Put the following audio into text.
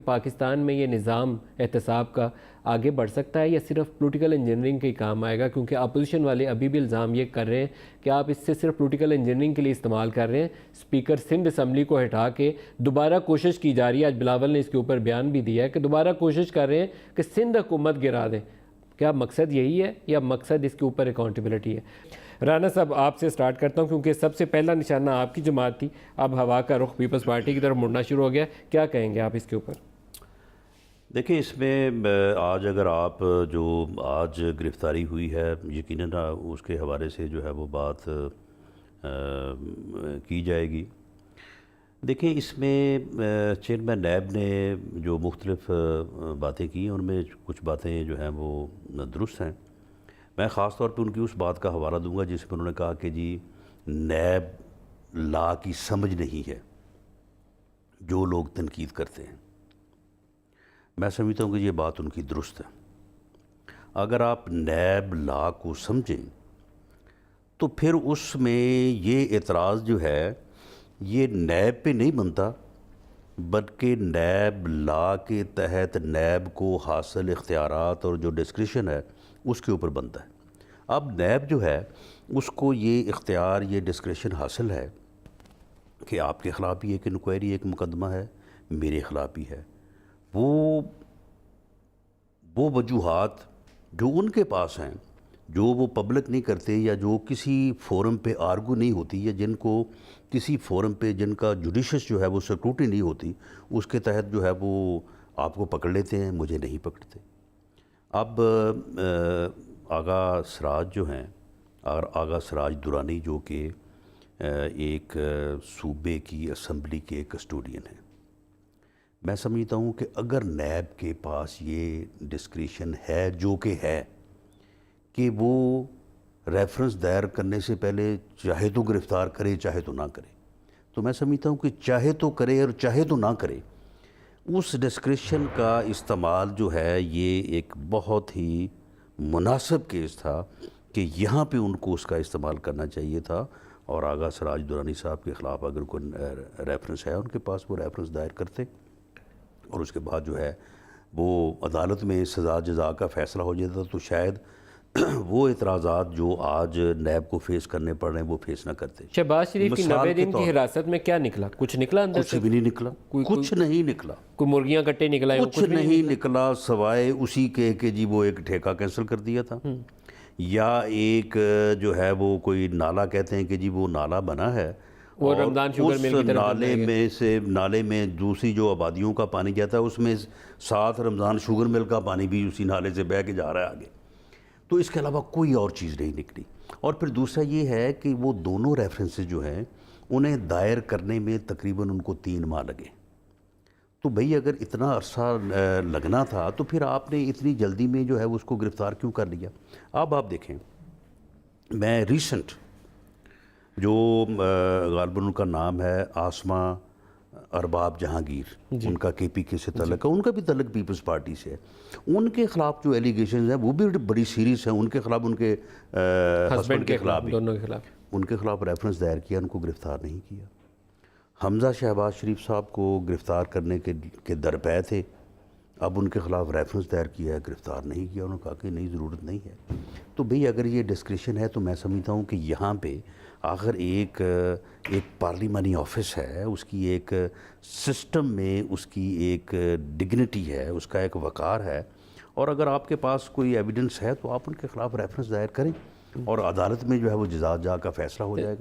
پاکستان میں یہ نظام احتساب کا آگے بڑھ سکتا ہے یا صرف پولیٹیکل انجینئرنگ کے کام آئے گا؟ کیونکہ اپوزیشن والے ابھی بھی الزام یہ کر رہے ہیں کہ آپ اس سے صرف پولیٹیکل انجینئرنگ کے لیے استعمال کر رہے ہیں. اسپیکر سندھ اسمبلی کو ہٹا کے دوبارہ کوشش کی جا رہی ہے. آج بلاول نے اس کے اوپر بیان بھی دیا ہے کہ دوبارہ کوشش کر رہے ہیں کہ سندھ حکومت گرا دیں. کیا مقصد یہی ہے یا مقصد اس کے اوپر اکاؤنٹیبلٹی ہے؟ رانا صاحب آپ سے سٹارٹ کرتا ہوں کیونکہ سب سے پہلا نشانہ آپ کی جماعت تھی. اب ہوا کا رخ پیپلز پارٹی کی طرف مڑنا شروع ہو گیا. کیا کہیں گے آپ اس کے اوپر؟ دیکھیں، اس میں آج اگر آپ جو آج گرفتاری ہوئی ہے یقیناً اس کے حوالے سے جو ہے وہ بات کی جائے گی. دیکھیں، اس میں چیئرمین نیب نے جو مختلف باتیں کی ہیں ان میں کچھ باتیں جو ہیں وہ درست ہیں. میں خاص طور پہ ان کی اس بات کا حوالہ دوں گا جس میں انہوں نے کہا کہ جی نیب لا کی سمجھ نہیں ہے جو لوگ تنقید کرتے ہیں. میں سمجھتا ہوں کہ یہ بات ان کی درست ہے. اگر آپ نیب لا کو سمجھیں تو پھر اس میں یہ اعتراض جو ہے یہ نیب پہ نہیں بنتا بلکہ نیب لا کے تحت نیب کو حاصل اختیارات اور جو ڈسکریشن ہے اس کے اوپر بنتا ہے. اب نیب جو ہے اس کو یہ اختیار یہ ڈسکریشن حاصل ہے کہ آپ کے خلاف بھی ایک انکوائری ایک مقدمہ ہے، میرے خلاف بھی ہے. وہ وجوہات جو ان کے پاس ہیں جو وہ پبلک نہیں کرتے یا جو کسی فورم پہ آرگو نہیں ہوتی یا جن کو کسی فورم پہ جن کا جوڈیشس جو ہے وہ سکروٹی نہیں ہوتی اس کے تحت جو ہے وہ آپ کو پکڑ لیتے ہیں، مجھے نہیں پکڑتے. اب آغا سراج جو ہیں اور آغا سراج درانی جو کہ ایک صوبے کی اسمبلی کے کسٹوڈین ہیں، میں سمجھتا ہوں کہ اگر نیب کے پاس یہ ڈسکریشن ہے جو کہ ہے کہ وہ ریفرنس دائر کرنے سے پہلے چاہے تو گرفتار کرے چاہے تو نہ کرے، تو میں سمجھتا ہوں کہ چاہے تو کرے اور چاہے تو نہ کرے، اس ڈسکریشن کا استعمال جو ہے یہ ایک بہت ہی مناسب کیس تھا کہ یہاں پہ ان کو اس کا استعمال کرنا چاہیے تھا. اور آغا سراج درانی صاحب کے خلاف اگر کوئی ریفرنس ہے ان کے پاس وہ ریفرنس دائر کرتے اور اس کے بعد جو ہے وہ عدالت میں سزا جزا کا فیصلہ ہو جاتا تو شاید وہ اعتراضات جو آج نیب کو فیس کرنے پڑ رہے ہیں وہ فیس نہ کرتے. شہباز شریف کی 90 دن کی حراست میں کیا نکلا؟ کچھ نکلا اندر سے؟ کچھ بھی نہیں نکلا، کچھ نہیں نکلا. کوئی مرغیاں کٹے نکلا؟ کچھ نہیں نکلا سوائے اسی کے کہ جی وہ ایک ٹھیکہ کینسل کر دیا تھا یا ایک جو ہے وہ کوئی نالا کہتے ہیں کہ جی وہ نالا بنا ہے وہ رمضان شوگر مل کی طرف نالے میں دوسری جو آبادیوں کا پانی جاتا ہے اس میں ساتھ رمضان شوگر مل کا پانی بھی اسی نالے سے بہہ کے جا رہا ہے آگے. تو اس کے علاوہ کوئی اور چیز نہیں نکلی. اور پھر دوسرا یہ ہے کہ وہ دونوں ریفرنسز جو ہیں انہیں دائر کرنے میں تقریباً ان کو 3 ماہ لگے. تو بھئی اگر اتنا عرصہ لگنا تھا تو پھر آپ نے اتنی جلدی میں جو ہے اس کو گرفتار کیوں کر لیا؟ اب آپ دیکھیں، میں ریسنٹ جو غالباً ان کا نام ہے آسما ارباب جہانگیر، ان کا کے پی کے سے تعلق ہے، ان کا بھی تعلق پیپلز پارٹی سے ہے. ان کے خلاف جو ایلیگیشنز ہیں وہ بھی بڑی سیریس ہیں. ان کے خلاف ان کے ہسبینڈ کے خلاف دونوں کے خلاف ان کے خلاف ریفرنس دائر کیا، ان کو گرفتار نہیں کیا. حمزہ شہباز شریف صاحب کو گرفتار کرنے کے درپے تھے، اب ان کے خلاف ریفرنس دائر کیا ہے، گرفتار نہیں کیا. انہوں نے کہا کہ نہیں ضرورت نہیں ہے. تو بھئی اگر یہ ڈسکریشن ہے تو میں سمجھتا ہوں کہ یہاں پہ آخر ایک پارلیمانی آفس ہے، اس کی ایک سسٹم میں اس کی ایک ڈگنیٹی ہے، اس کا ایک وقار ہے. اور اگر آپ کے پاس کوئی ایویڈنس ہے تو آپ ان کے خلاف ریفرنس دائر کریں اور عدالت میں جو ہے وہ جزا کا فیصلہ ہو جائے گا.